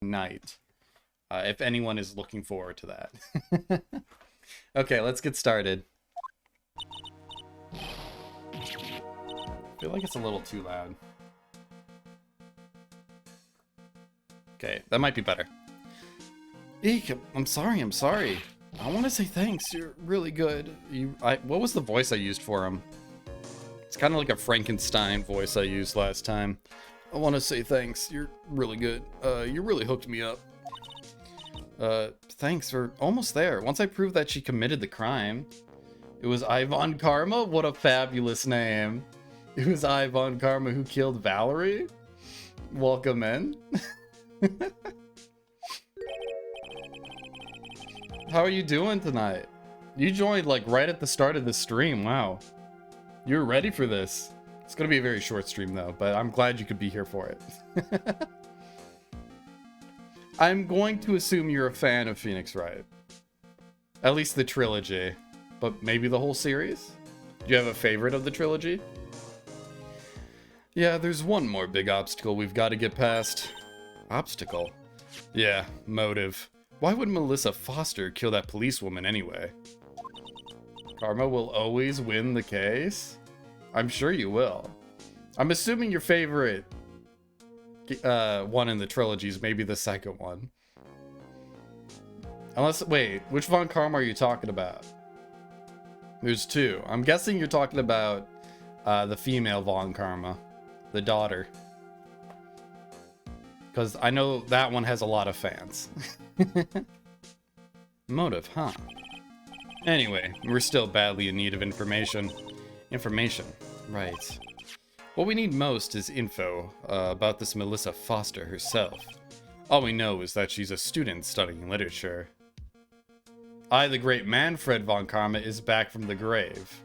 night. If anyone is looking forward to that. Okay, let's get started. I feel like it's a little too loud. Okay, that might be better. Eek, I'm sorry. I want to say thanks. You're really good. What was the voice I used for him? It's kind of like a Frankenstein voice I used last time. I want to say thanks. You're really good. You really hooked me up. Thanks. We're almost there. Once I proved that she committed the crime. It was Ivan Karma? What a fabulous name. It was Ivan Karma who killed Valerie? Welcome in. How are you doing tonight? You joined like right at the start of the stream. Wow. You're ready for this. It's gonna be a very short stream though, but I'm glad you could be here for it. I'm going to assume you're a fan of Phoenix Wright. At least the trilogy. But maybe the whole series? Do you have a favorite of the trilogy? Yeah, there's one more big obstacle we've got to get past. Obstacle? Yeah, motive. Why would Melissa Foster kill that policewoman anyway? Karma will always win the case? I'm sure you will. I'm assuming your favorite one in the trilogy is maybe the second one. Unless, wait, which Von Karma are you talking about? There's two. I'm guessing you're talking about the female Von Karma, the daughter. Because I know that one has a lot of fans. Motive, huh? Anyway, we're still badly in need of information. Information, right. What we need most is info about this Melissa Foster herself. All we know is that she's a student studying literature. The great Manfred von Karma is back from the grave.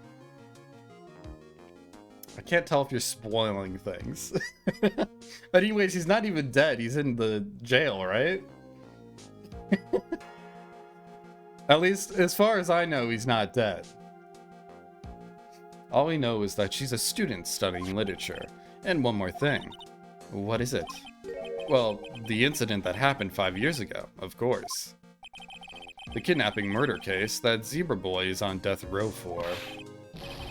I can't tell if you're spoiling things. But anyways, he's not even dead. He's in the jail, right? At least, as far as I know, he's not dead. All we know is that she's a student studying literature. And one more thing. What is it? Well, the incident that happened 5 years ago, of course. The kidnapping murder case that Zebra Boy is on death row for.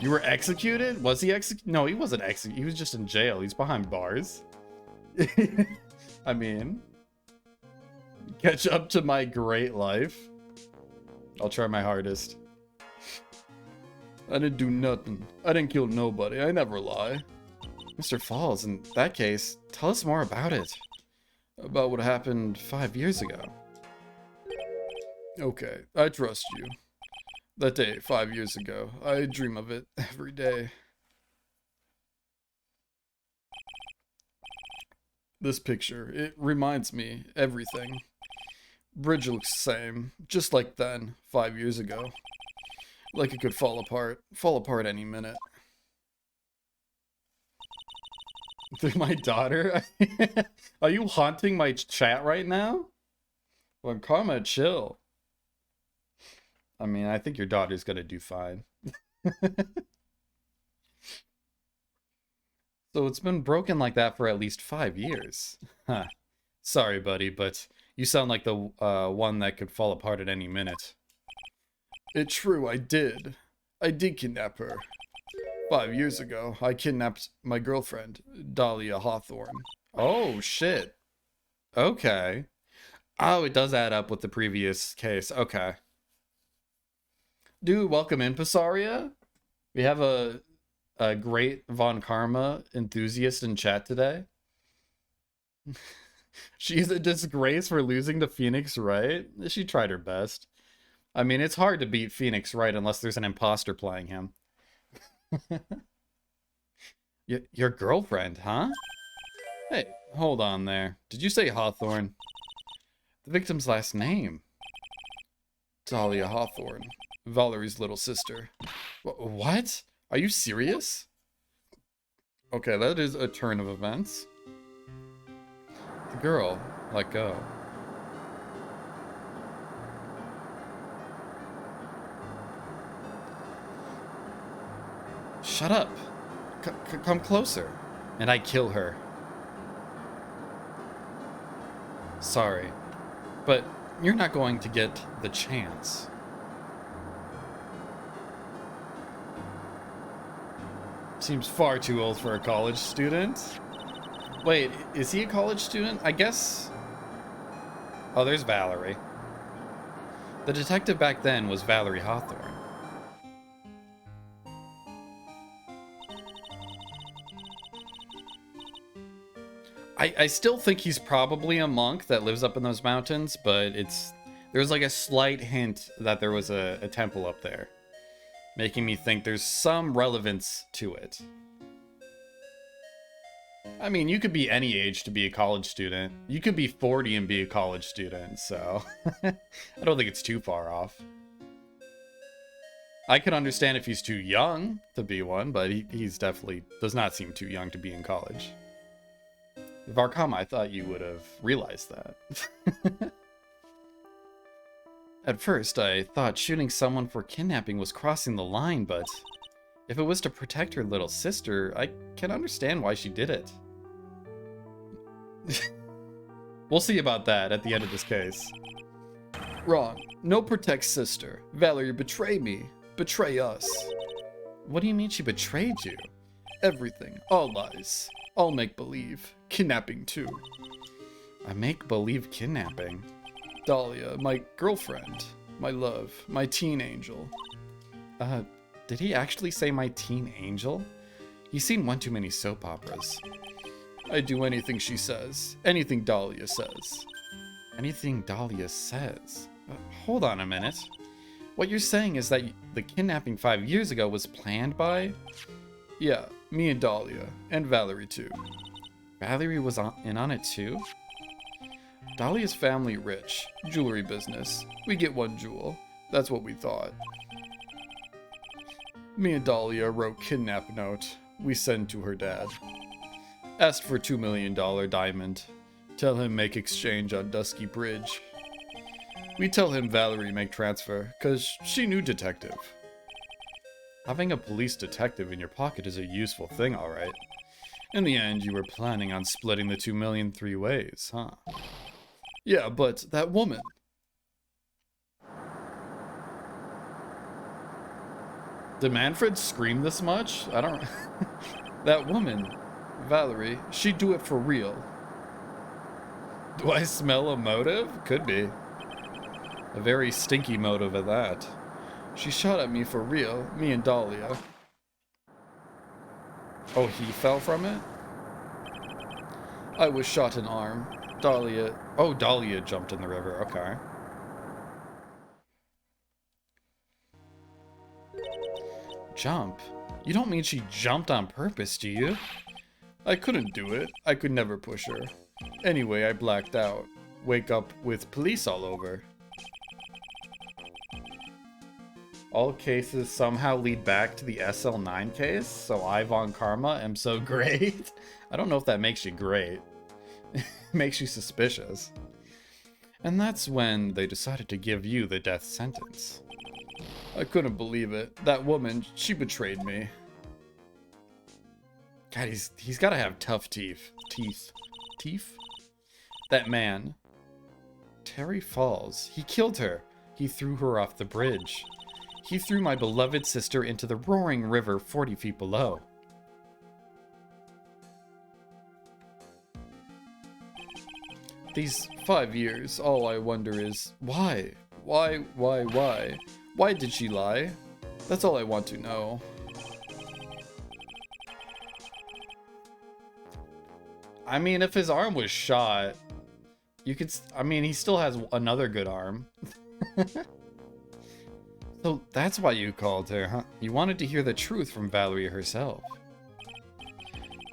You were executed? Was he executed? No, he wasn't executed. He was just in jail. He's behind bars. I mean, catch up to my great life. I'll try my hardest. I didn't do nothing. I didn't kill nobody. I never lie. Mr. Falls, in that case, tell us more about it. About what happened 5 years ago. Okay, I trust you. That day, 5 years ago, I dream of it every day. This picture, it reminds me everything. Bridge looks the same, just like then, 5 years ago. Like it could fall apart any minute. My daughter? Are you haunting my chat right now? Well, Karma, chill. I mean, I think your daughter's gonna do fine. So it's been broken like that for at least 5 years. Huh. Sorry, buddy, but you sound like the one that could fall apart at any minute. It's true, I did. I did kidnap her. 5 years ago, I kidnapped my girlfriend, Dahlia Hawthorne. Oh, shit. Okay. Oh, it does add up with the previous case. Okay. Dude, welcome in, Passaria. We have a great Von Karma enthusiast in chat today. She's a disgrace for losing to Phoenix Wright. She tried her best. I mean, it's hard to beat Phoenix Wright unless there's an imposter playing him. Your girlfriend, huh? Hey, hold on there. Did you say Hawthorne? The victim's last name. Dahlia Hawthorne. Valerie's little sister. What? Are you serious? Okay, that is a turn of events. The girl let go. Shut up. Come closer. And I kill her. Sorry, but you're not going to get the chance. Seems far too old for a college student. Wait, is he a college student? I guess... Oh, there's Valerie. The detective back then was Valerie Hawthorne. I still think he's probably a monk that lives up in those mountains, but there's like a slight hint that there was a temple up there, making me think there's some relevance to it. I mean, you could be any age to be a college student. You could be 40 and be a college student, so I don't think it's too far off. I could understand if he's too young to be one, but he's definitely does not seem too young to be in college. Varkama, I thought you would have realized that. At first, I thought shooting someone for kidnapping was crossing the line, but if it was to protect her little sister, I can understand why she did it. We'll see about that at the end of this case. Wrong. No protect sister. Valerie betrayed me. Betray us. What do you mean she betrayed you? Everything. All lies. All make-believe. Kidnapping, too. A make-believe kidnapping? Dahlia, my girlfriend. My love. My teen angel. Did he actually say my teen angel? He's seen one too many soap operas. I do anything she says. Anything Dahlia says. Anything Dahlia says? Hold on a minute. What you're saying is that the kidnapping 5 years ago was planned by... Yeah, me and Dahlia. And Valerie, too. Valerie was in on it, too? Dahlia's family rich. Jewelry business. We get one jewel. That's what we thought. Me and Dahlia wrote kidnap note. We send to her dad. Asked for $2 million diamond. Tell him make exchange on Dusky Bridge. We tell him Valerie make transfer, cause she knew detective. Having a police detective in your pocket is a useful thing, alright. In the end, you were planning on splitting the 2 million 3 ways, huh? Yeah, but that woman... Did Manfred scream this much? I don't... That woman, Valerie, she'd do it for real. Do I smell a motive? Could be. A very stinky motive at that. She shot at me for real, me and Dahlia. Oh, he fell from it? I was shot in arm. Dahlia... Oh, Dahlia jumped in the river, okay. Jump? You don't mean she jumped on purpose, do you? I couldn't do it. I could never push her. Anyway, I blacked out. Wake up with police all over. All cases somehow lead back to the SL9 case, so I, Von Karma, am so great. I don't know if that makes you great. It makes you suspicious. And that's when they decided to give you the death sentence. I couldn't believe it. That woman, she betrayed me. God, he's gotta have tough teeth. Teeth? That man. Terry Falls. He killed her. He threw her off the bridge. He threw my beloved sister into the roaring river 40 feet below. These 5 years, all I wonder is, why? Why? Why did she lie? That's all I want to know. I mean, if his arm was shot, you could... I mean, he still has another good arm. So that's why you called her, huh? You wanted to hear the truth from Valerie herself.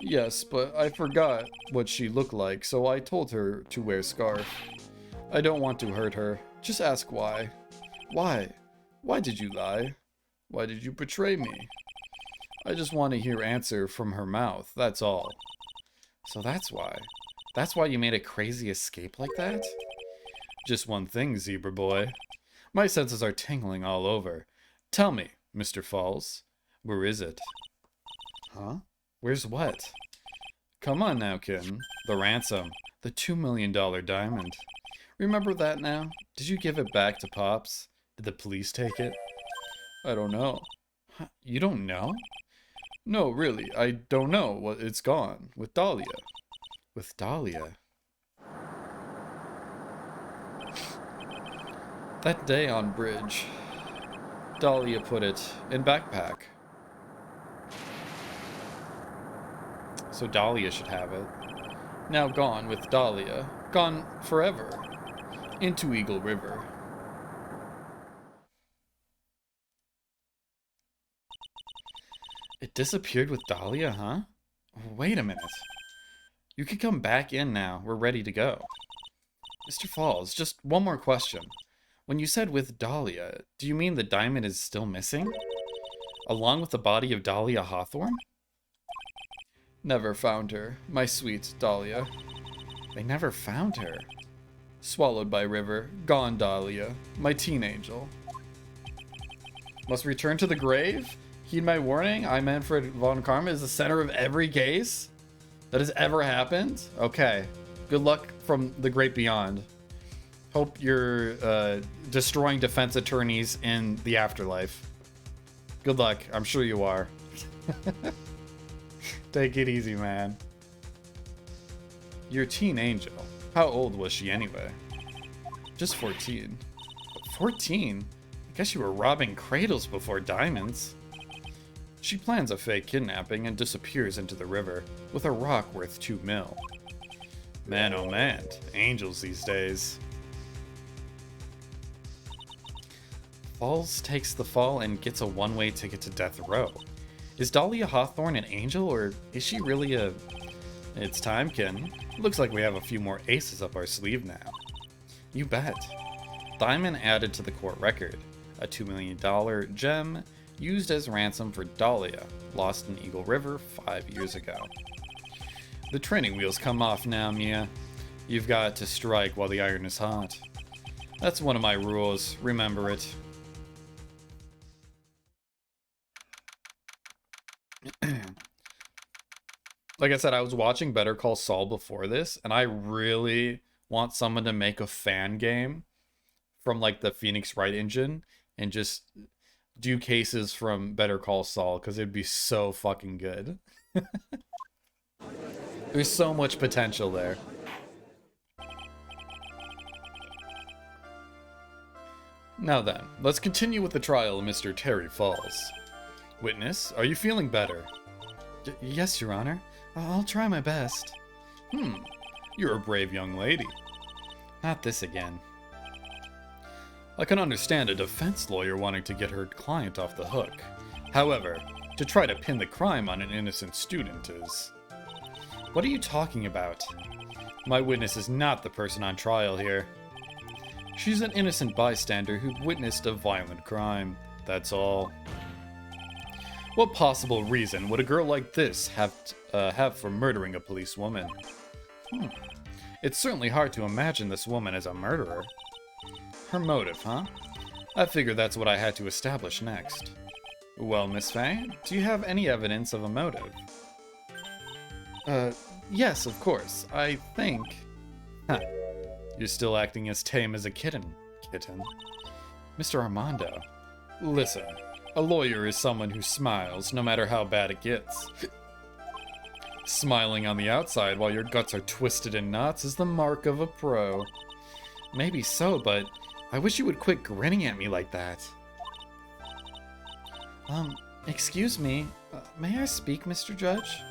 Yes, but I forgot what she looked like, so I told her to wear a scarf. I don't want to hurt her. Just ask why. Why? Why did you lie? Why did you betray me? I just want to hear answer from her mouth, that's all. So that's why. That's why you made a crazy escape like that? Just one thing, Zebra Boy. My senses are tingling all over. Tell me, Mr. Falls, where is it? Huh? Where's what? Come on now, kitten. The ransom. The $2 million diamond. Remember that now? Did you give it back to Pops? Did the police take it? I don't know. Huh, you don't know? No, really, I don't know. What it's gone. With Dahlia. With Dahlia? That day on bridge, Dahlia put it in backpack. So Dahlia should have it. Now gone with Dahlia. Gone forever. Into Eagle River. It disappeared with Dahlia, huh? Wait a minute. You can come back in now. We're ready to go. Mr. Falls, just one more question. When you said with Dahlia, do you mean the diamond is still missing? Along with the body of Dahlia Hawthorne? Never found her, my sweet Dahlia. They never found her. Swallowed by river, gone Dahlia, my teen angel. Must return to the grave? Heed my warning, I, Manfred von Karma, is the center of every case that has ever happened? Okay. Good luck from the great beyond. Hope you're destroying defense attorneys in the afterlife. Good luck. I'm sure you are. Take it easy, man. Your teen angel. How old was she anyway? Just 14. 14? I guess you were robbing cradles before diamonds. She plans a fake kidnapping and disappears into the river with a rock worth 2 mil. Man, oh man, angels these days. Falls takes the fall and gets a one-way ticket to death row. Is Dahlia Hawthorne an angel, or is she really a... It's time, Ken. Looks like we have a few more aces up our sleeve now. You bet. Diamond added to the court record. A $2 million gem used as ransom for Dahlia, lost in Eagle River 5 years ago. The training wheels come off now, Mia. You've got to strike while the iron is hot. That's one of my rules, remember it. Like I said, I was watching Better Call Saul before this, and I really want someone to make a fan game from like the Phoenix Wright engine and just do cases from Better Call Saul, because it'd be so fucking good. There's so much potential there. Now then, let's continue with the trial of Mr. Terry Falls. Witness, are you feeling better? Yes, Your Honor. I'll try my best. You're a brave young lady. Not this again. I can understand a defense lawyer wanting to get her client off the hook. However, to try to pin the crime on an innocent student is... What are you talking about? My witness is not the person on trial here. She's an innocent bystander who witnessed a violent crime. That's all. What possible reason would a girl like this have for murdering a policewoman? It's certainly hard to imagine this woman as a murderer. Her motive, huh? I figure that's what I had to establish next. Well, Miss Faye, do you have any evidence of a motive? Yes, of course. I think... Huh. You're still acting as tame as a kitten. Mr. Armando. Listen, a lawyer is someone who smiles no matter how bad it gets. Smiling on the outside while your guts are twisted in knots is the mark of a pro. Maybe so, but I wish you would quit grinning at me like that. Excuse me. May I speak, Mr. Judge?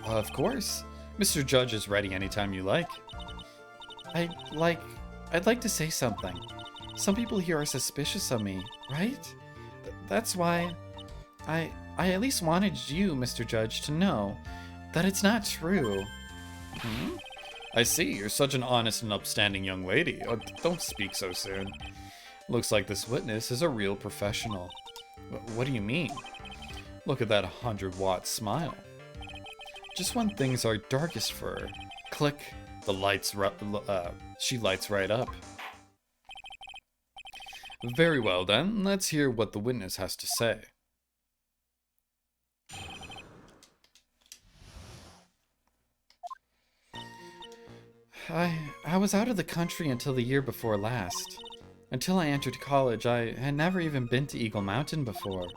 Of course. Mr. Judge is ready anytime you like. I'd like to say something. Some people here are suspicious of me, right? That's why I at least wanted you, Mr. Judge, to know that it's not true. I see, you're such an honest and upstanding young lady. Oh, don't speak so soon. Looks like this witness is a real professional. What do you mean? Look at that 100-watt smile. Just when things are darkest for her, click, the lights, she lights right up. Very well then, let's hear what the witness has to say. I was out of the country until the year before last. Until I entered college, I had never even been to Eagle Mountain before.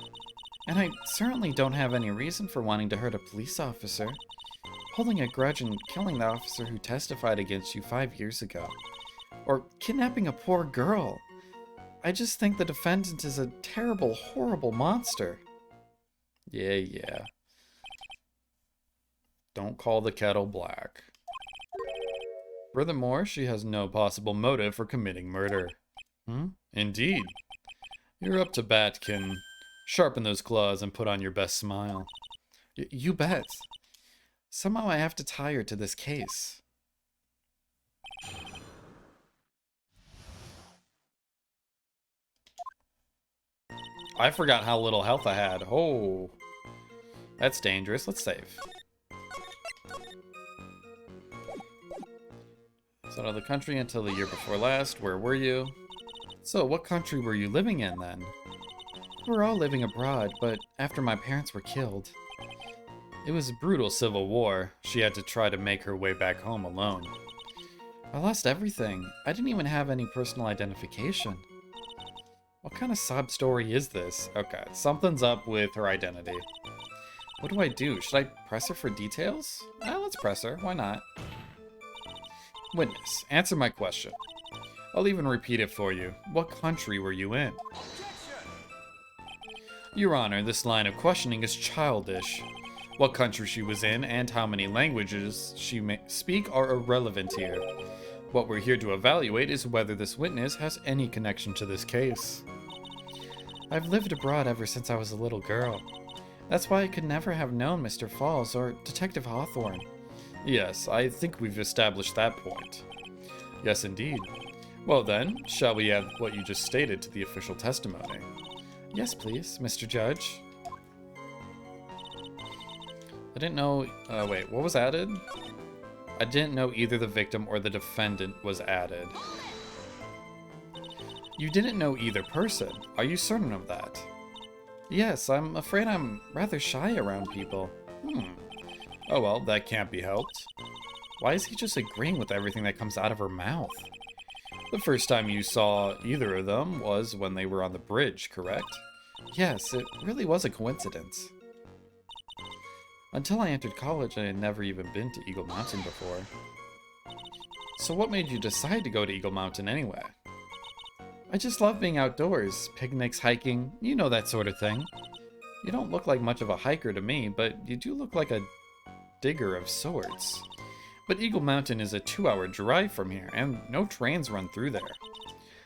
And I certainly don't have any reason for wanting to hurt a police officer. Holding a grudge and killing the officer who testified against you 5 years ago. Or kidnapping a poor girl. I just think the defendant is a terrible, horrible monster. Yeah. Don't call the kettle black. Furthermore, she has no possible motive for committing murder. Indeed. You're up to bat, Kin. Sharpen those claws and put on your best smile. You bet. Somehow I have to tie her to this case. I forgot how little health I had. Oh. That's dangerous. Let's save. So out of the country until the year before last. Where were you? So, what country were you living in then? We were all living abroad, but after my parents were killed. It was a brutal civil war. She had to try to make her way back home alone. I lost everything. I didn't even have any personal identification. What kind of sob story is this? Okay, something's up with her identity. What do I do? Should I press her for details? Let's press her. Why not? Witness, answer my question. I'll even repeat it for you. What country were you in? Your Honor, this line of questioning is childish. What country she was in and how many languages she may speak are irrelevant here. What we're here to evaluate is whether this witness has any connection to this case. I've lived abroad ever since I was a little girl. That's why I could never have known Mr. Falls or Detective Hawthorne. Yes, I think we've established that point. Yes, indeed. Well then, shall we add what you just stated to the official testimony? Yes, please, Mr. Judge. I didn't know... wait, what was added? I didn't know either the victim or the defendant was added. You didn't know either person. Are you certain of that? Yes, I'm afraid I'm rather shy around people. Oh well, that can't be helped. Why is he just agreeing with everything that comes out of her mouth? The first time you saw either of them was when they were on the bridge, correct? Yes, it really was a coincidence. Until I entered college, I had never even been to Eagle Mountain before. So what made you decide to go to Eagle Mountain anyway? I just love being outdoors, picnics, hiking, you know, that sort of thing. You don't look like much of a hiker to me, but you do look like a digger of sorts. But Eagle Mountain is a 2-hour drive from here, and no trains run through there.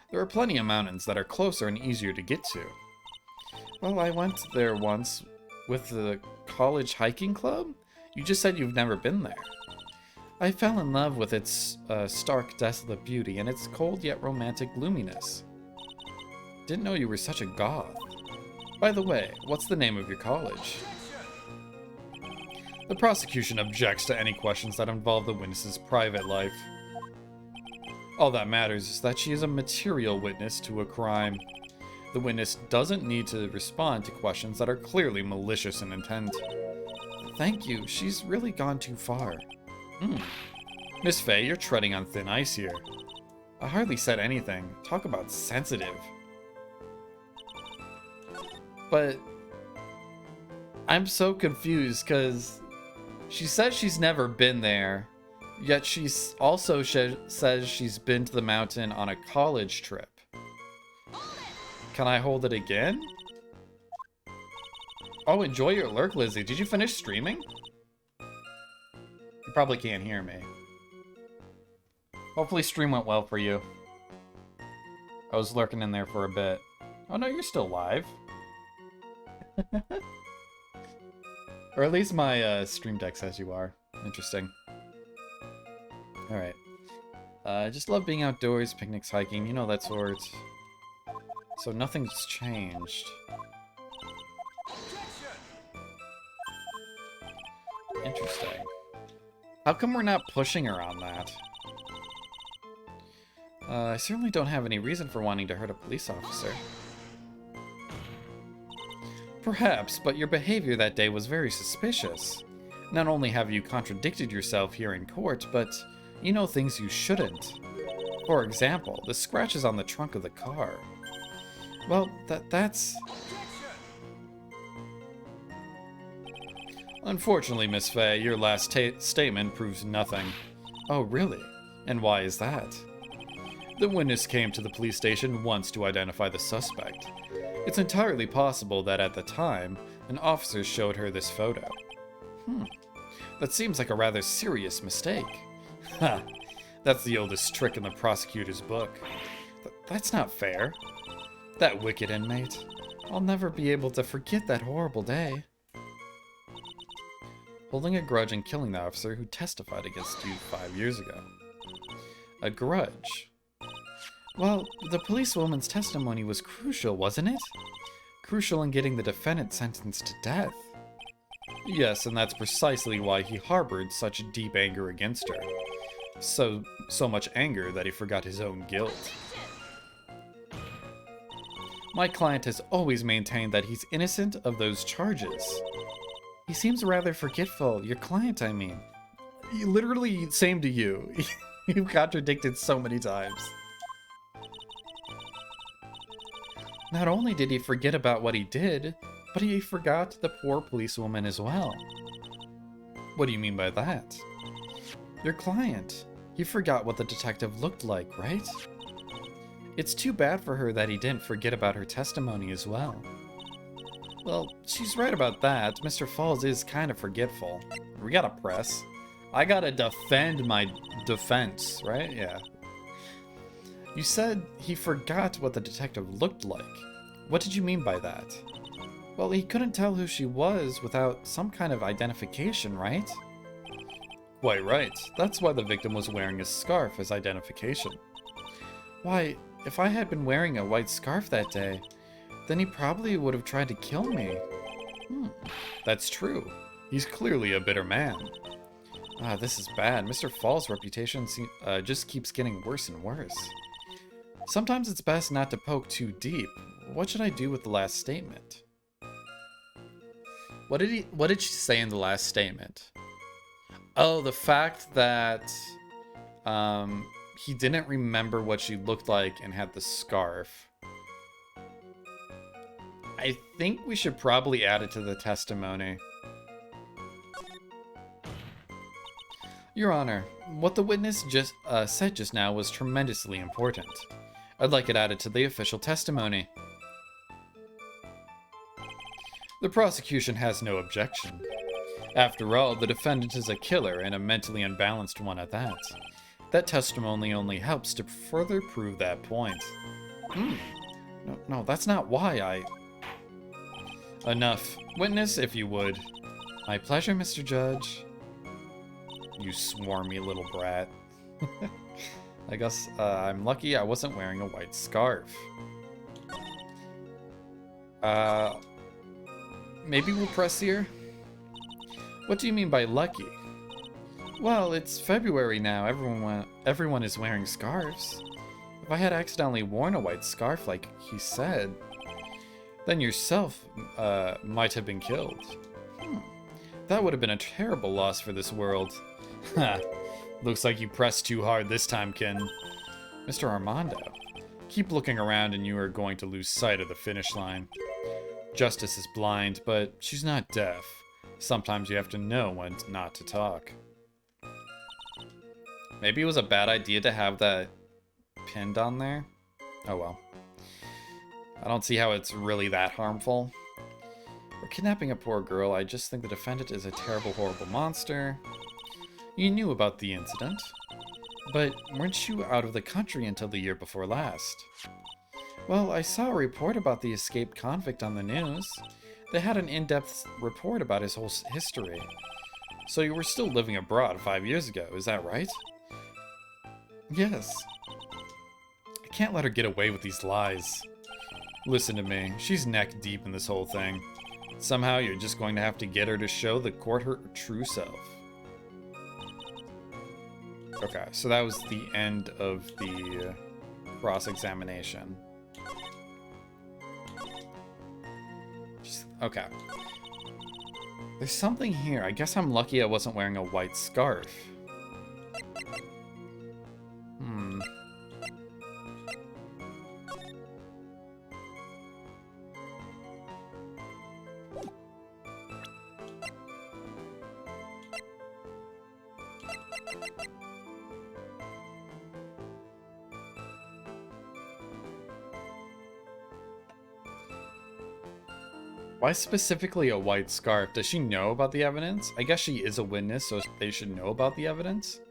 There are plenty of mountains that are closer and easier to get to. Well, I went there once with the college hiking club? You just said you've never been there. I fell in love with its stark, desolate beauty and its cold yet romantic gloominess. Didn't know you were such a goth. By the way, what's the name of your college? The prosecution objects to any questions that involve the witness's private life. All that matters is that she is a material witness to a crime. The witness doesn't need to respond to questions that are clearly malicious in intent. Thank you, she's really gone too far. Miss Faye, you're treading on thin ice here. I hardly said anything. Talk about sensitive. But I'm so confused because she says she's never been there, yet she also says she's been to the mountain on a college trip. Can I hold it again? Oh, enjoy your lurk, Lizzie. Did you finish streaming? You probably can't hear me. Hopefully stream went well for you. I was lurking in there for a bit. Oh no, you're still live. Or at least my stream deck says you are. Interesting. Alright. I just love being outdoors, picnics, hiking, you know, that sort. So nothing's changed. Interesting. How come we're not pushing her on that? I certainly don't have any reason for wanting to hurt a police officer. Perhaps, but your behavior that day was very suspicious. Not only have you contradicted yourself here in court, but You know things you shouldn't. For example, the scratches on the trunk of the car. Well, that's... Unfortunately, Miss Fay, your last statement proves nothing. Oh, really? And why is that? The witness came to the police station once to identify the suspect. It's entirely possible that at the time, an officer showed her this photo. That seems like a rather serious mistake. Ha! That's the oldest trick in the prosecutor's book. That's not fair. That wicked inmate. I'll never be able to forget that horrible day. Holding a grudge and killing the officer who testified against you 5 years ago. A grudge? Well, the policewoman's testimony was crucial, wasn't it? Crucial in getting the defendant sentenced to death. Yes, and that's precisely why he harbored such deep anger against her. So much anger that he forgot his own guilt. My client has always maintained that he's innocent of those charges. He seems rather forgetful. Your client, I mean. Literally, same to you. You've contradicted so many times. Not only did he forget about what he did, but he forgot the poor policewoman as well. What do you mean by that? Your client. He forgot what the detective looked like, right? It's too bad for her that he didn't forget about her testimony as well. Well, she's right about that. Mr. Falls is kind of forgetful. We gotta press. I gotta defend my defense, right? Yeah. You said he forgot what the detective looked like. What did you mean by that? Well, he couldn't tell who she was without some kind of identification, right? Quite right. That's why the victim was wearing a scarf as identification. Why, if I had been wearing a white scarf that day, then he probably would have tried to kill me. That's true. He's clearly a bitter man. This is bad. Mr. Fall's reputation just keeps getting worse and worse. Sometimes it's best not to poke too deep. What should I do with the last statement? What did she say in the last statement? Oh, the fact that he didn't remember what she looked like and had the scarf. I think we should probably add it to the testimony. Your Honor, what the witness just said just now was tremendously important. I'd like it added to the official testimony. The prosecution has no objection. After all, the defendant is a killer and a mentally unbalanced one at that. That testimony only helps to further prove that point. No, that's not why I... Enough. Witness, if you would. My pleasure, Mr. Judge. You swarmy little brat. I guess I'm lucky I wasn't wearing a white scarf. Maybe we'll press here? What do you mean by lucky? Well, it's February now. Everyone is wearing scarves. If I had accidentally worn a white scarf like he said, then yourself might have been killed. That would have been a terrible loss for this world. Ha! Looks like you pressed too hard this time, Ken. Mr. Armando, keep looking around and you are going to lose sight of the finish line. Justice is blind, but she's not deaf. Sometimes you have to know when not to talk. Maybe it was a bad idea to have that pinned on there. Oh well. I don't see how it's really that harmful. For kidnapping a poor girl, I just think the defendant is a terrible, horrible monster. You knew about the incident, but weren't you out of the country until the year before last? Well, I saw a report about the escaped convict on the news. They had an in-depth report about his whole history. So you were still living abroad 5 years ago, is that right? Yes. I can't let her get away with these lies. Listen to me, she's neck deep in this whole thing. Somehow you're just going to have to get her to show the court her true self. Okay, so that was the end of the cross-examination. Okay. There's something here. I guess I'm lucky I wasn't wearing a white scarf. Why specifically a white scarf? Does she know about the evidence? I guess she is a witness, so they should know about the evidence.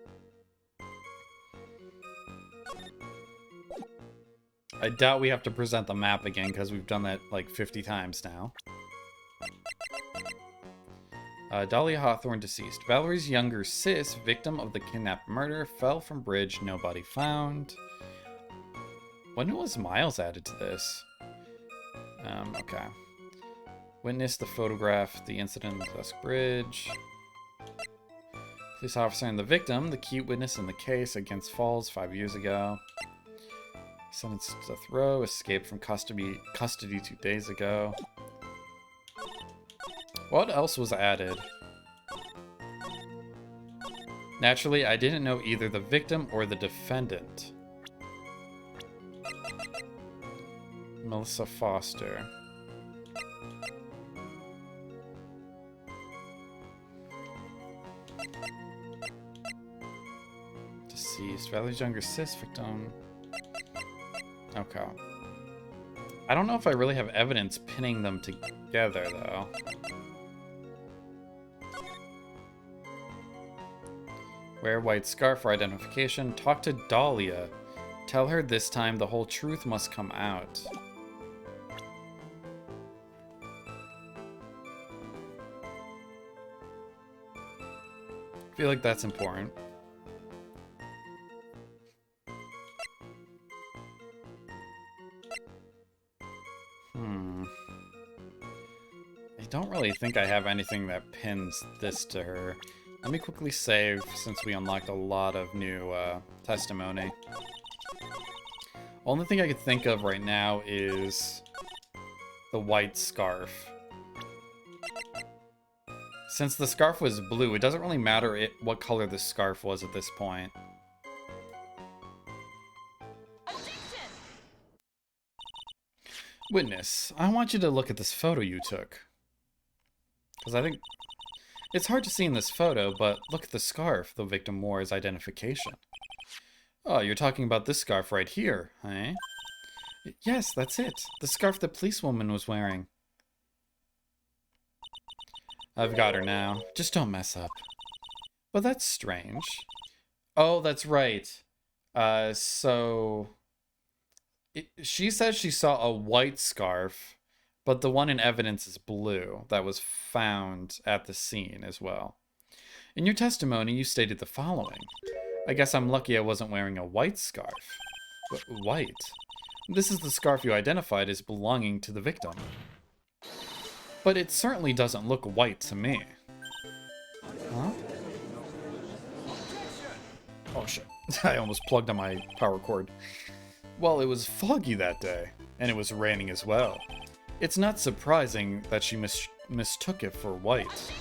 I doubt we have to present the map again because we've done that like 50 times now. Dahlia Hawthorne deceased. Valerie's younger sis, victim of the kidnap murder, fell from bridge, no body found. When was Miles added to this? Okay. Witnessed the photograph, the incident on the Dusk Bridge. Police officer and the victim, the key witness in the case against Falls 5 years ago. Sentenced to death row, escaped from custody 2 days ago. What else was added? Naturally, I didn't know either the victim or the defendant. Melissa Foster. Deceased. Valerie's younger sis victim. Okay. I don't know if I really have evidence pinning them together, though. Wear white scarf for identification. Talk to Dahlia. Tell her this time the whole truth must come out. I feel like that's important. I don't really think I have anything that pins this to her. Let me quickly save, since we unlocked a lot of new testimony. Only thing I could think of right now is the white scarf. Since the scarf was blue, it doesn't really matter what color the scarf was at this point. Witness, I want you to look at this photo you took. Because I think it's hard to see in this photo, but look at the scarf the victim wore as identification. Oh, you're talking about this scarf right here, eh? Yes, that's it. The scarf the policewoman was wearing. I've got her now. Just don't mess up. Well, that's strange. Oh, that's right. She says she saw a white scarf, but the one in evidence is blue that was found at the scene as well. In your testimony, you stated the following. I guess I'm lucky I wasn't wearing a white scarf. White? This is the scarf you identified as belonging to the victim. But it certainly doesn't look white to me. Huh? Oh shit. I almost plugged on my power cord. Well, it was foggy that day, and it was raining as well. It's not surprising that she mistook it for white.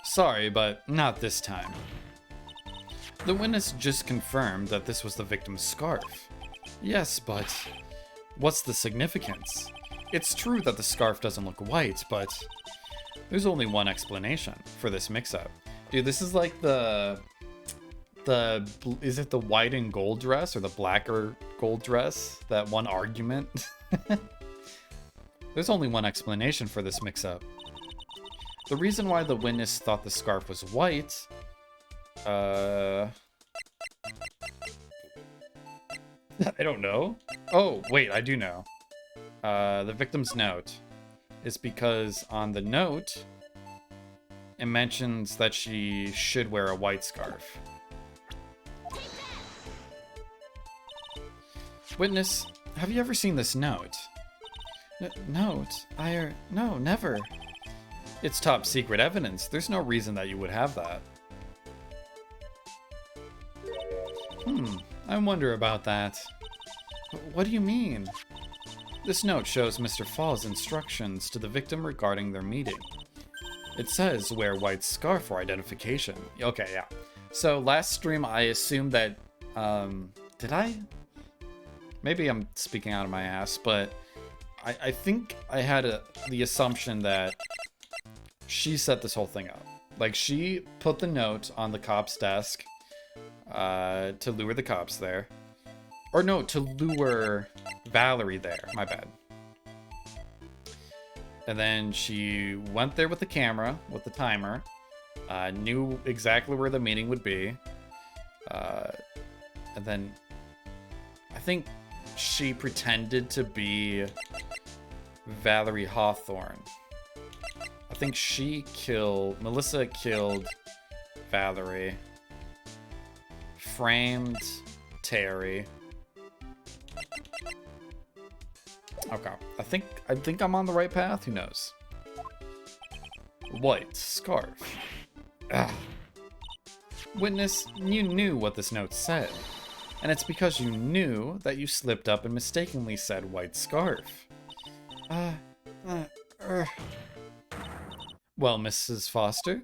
Sorry, but not this time. The witness just confirmed that this was the victim's scarf. Yes, but what's the significance? It's true that the scarf doesn't look white, but there's only one explanation for this mix-up. Dude, this is like is it the white and gold dress or the black or gold dress? That one argument? There's only one explanation for this mix-up. The reason why the witness thought the scarf was white, I don't know. Oh, wait, I do know. The victim's note is because on the note, it mentions that she should wear a white scarf. Witness, have you ever seen this note? Note? No, never. It's top secret evidence. There's no reason that you would have that. I wonder about that. What do you mean? This note shows Mr. Fall's instructions to the victim regarding their meeting. It says wear white scarf for identification. Okay, yeah. So last stream I assumed that, did I? Maybe I'm speaking out of my ass, but I think I had the assumption that she set this whole thing up. Like, she put the note on the cop's desk to lure the cops there. Or no, to lure Valerie there. My bad. And then she went there with the camera, with the timer, knew exactly where the meeting would be. And then I think she pretended to be Valerie Hawthorne. I think Melissa killed Valerie, framed Terry. Okay, I think I'm on the right path. Who knows? White scarf. Ugh. Witness, you knew what this note said, and it's because you knew that you slipped up and mistakenly said white scarf. Well, Mrs. Foster?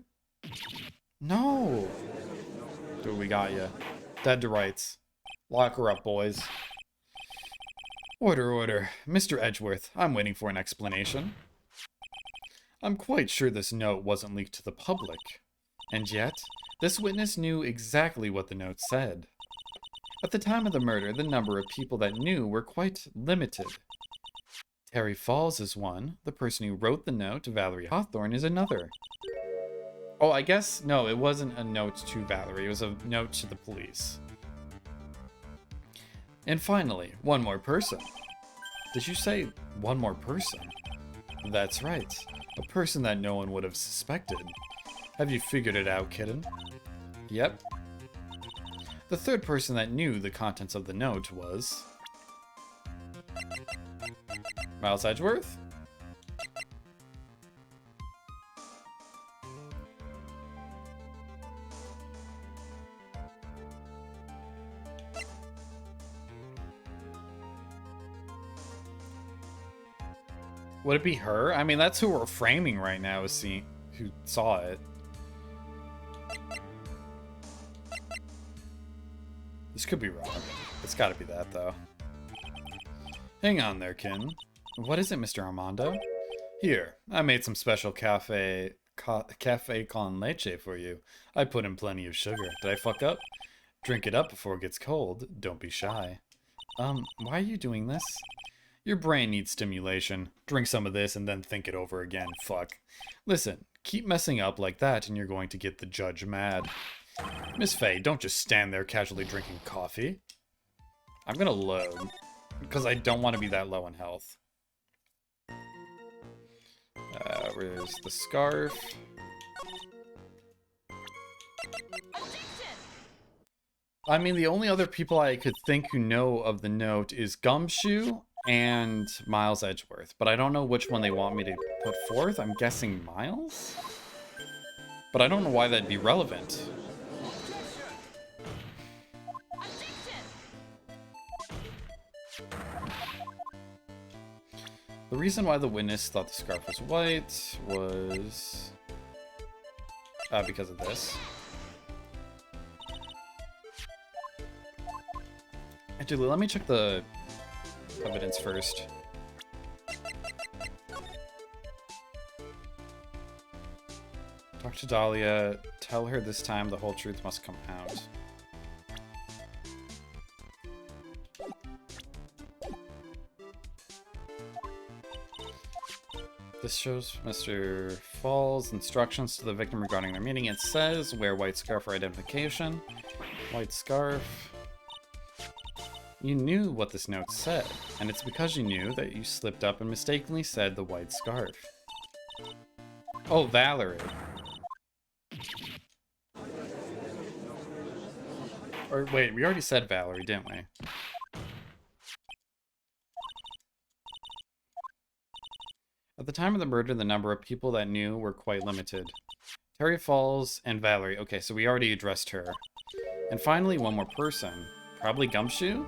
No. Dude, we got ya. Dead to rights. Lock her up, boys. Order. Mr. Edgeworth, I'm waiting for an explanation. I'm quite sure this note wasn't leaked to the public. And yet, this witness knew exactly what the note said. At the time of the murder, the number of people that knew were quite limited. Terry Falls is one. The person who wrote the note to Valerie Hawthorne is another. Oh, I guess, no, it wasn't a note to Valerie. It was a note to the police. And finally, one more person. Did you say one more person? That's right. A person that no one would have suspected. Have you figured it out, kitten? Yep. The third person that knew the contents of the note was... Miles Edgeworth? Would it be her? I mean, that's who we're framing right now, is who saw it. This could be wrong. It's gotta be that, though. Hang on there, Kin. What is it, Mr. Armando? Here, I made some special cafe con leche for you. I put in plenty of sugar. Did I fuck up? Drink it up before it gets cold. Don't be shy. Why are you doing this? Your brain needs stimulation. Drink some of this and then think it over again. Fuck. Listen, keep messing up like that and you're going to get the judge mad. Miss Faye, don't just stand there casually drinking coffee. I'm gonna load, because I don't want to be that low in health. Where's the scarf? I mean, the only other people I could think who know of the note is Gumshoe and Miles Edgeworth, but I don't know which one they want me to put forth. I'm guessing Miles? But I don't know why that'd be relevant. The reason why the witness thought the scarf was white was... because of this. Actually, let me check the evidence first. Talk to Dahlia. Tell her this time the whole truth must come out. This shows Mr. Falls' instructions to the victim regarding their meeting. It says, wear white scarf for identification. White scarf. You knew what this note said, and it's because you knew that you slipped up and mistakenly said the white scarf. Oh, Valerie. Or wait, we already said Valerie, didn't we? At the time of the murder, the number of people that knew were quite limited. Terry Falls and Valerie. Okay, so we already addressed her. And finally, one more person. Probably Gumshoe?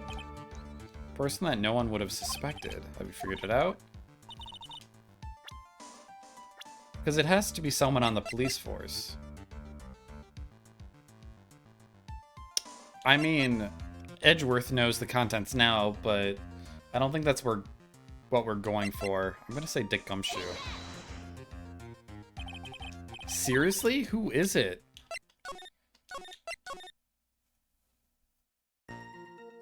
Person that no one would have suspected. Have you figured it out? Because it has to be someone on the police force. I mean, Edgeworth knows the contents now, but I don't think that's what we're going for. I'm gonna say Dick Gumshoe. Seriously? Who is it?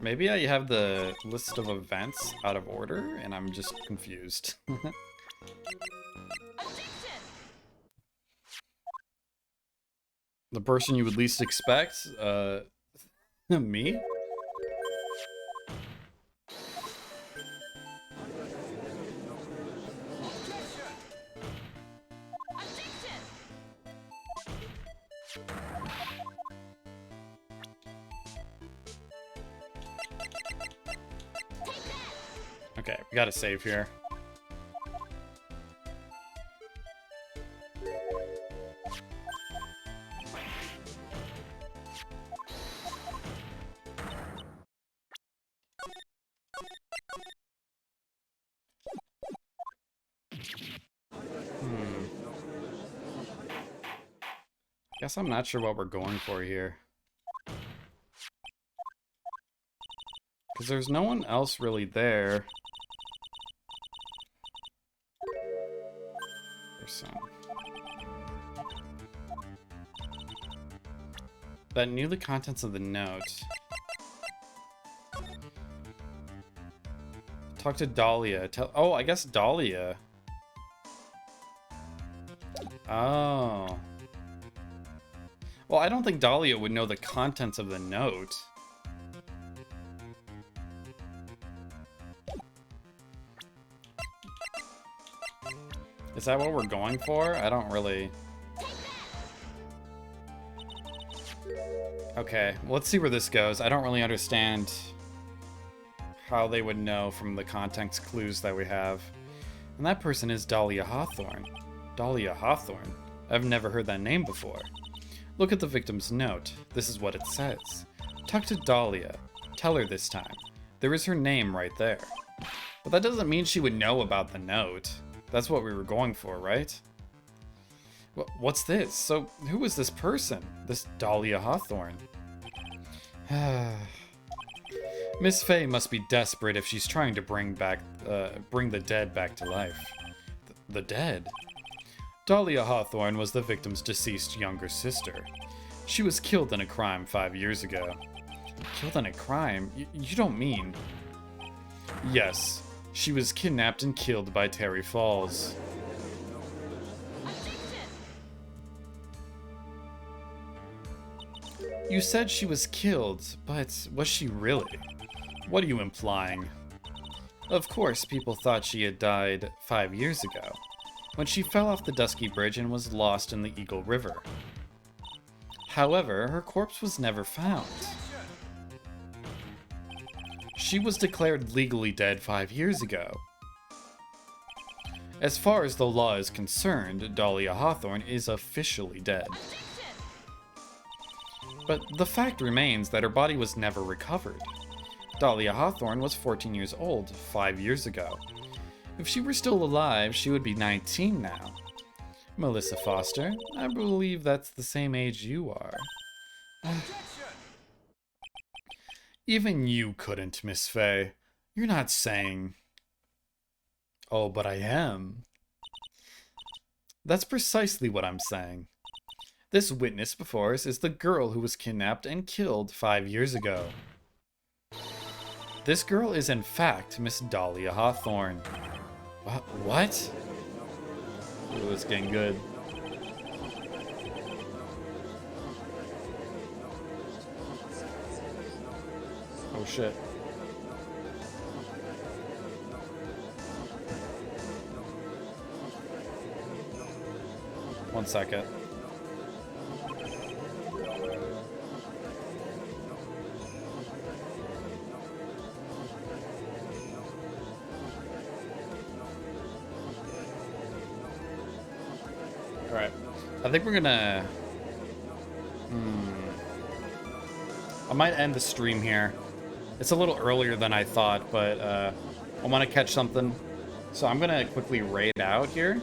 Maybe I have the list of events out of order and I'm just confused. The person you would least expect? Me? Okay, we gotta save here. Guess I'm not sure what we're going for here. Because there's no one else really there. That knew the contents of the note. Talk to Dahlia. Oh, I guess Dahlia. Oh. Well, I don't think Dahlia would know the contents of the note. Is that what we're going for? I don't really... Okay, well, let's see where this goes. I don't really understand how they would know from the context clues that we have. And that person is Dahlia Hawthorne. Dahlia Hawthorne? I've never heard that name before. Look at the victim's note. This is what it says. Talk to Dahlia. Tell her this time. There is her name right there. But that doesn't mean she would know about the note. That's what we were going for, right? What's this? So, who is this person? This Dahlia Hawthorne? Miss Fey must be desperate if she's trying to bring the dead back to life. The dead? Dahlia Hawthorne was the victim's deceased younger sister. She was killed in a crime 5 years ago. Killed in a crime? You don't mean... Yes, she was kidnapped and killed by Terry Falls. You said she was killed, but was she really? What are you implying? Of course, people thought she had died 5 years ago, when she fell off the Dusky Bridge and was lost in the Eagle River. However, her corpse was never found. She was declared legally dead 5 years ago. As far as the law is concerned, Dahlia Hawthorne is officially dead. But the fact remains that her body was never recovered. Dahlia Hawthorne was 14 years old 5 years ago. If she were still alive, she would be 19 now. Melissa Foster, I believe that's the same age you are. Even you couldn't, Miss Fey. You're not saying... Oh, but I am. That's precisely what I'm saying. This witness before us is the girl who was kidnapped and killed 5 years ago. This girl is in fact Miss Dahlia Hawthorne. What? Ooh, it's getting good. Oh shit. One second. Alright. I think we're gonna... I might end the stream here. It's a little earlier than I thought, but I want to catch something. So I'm gonna quickly raid out here.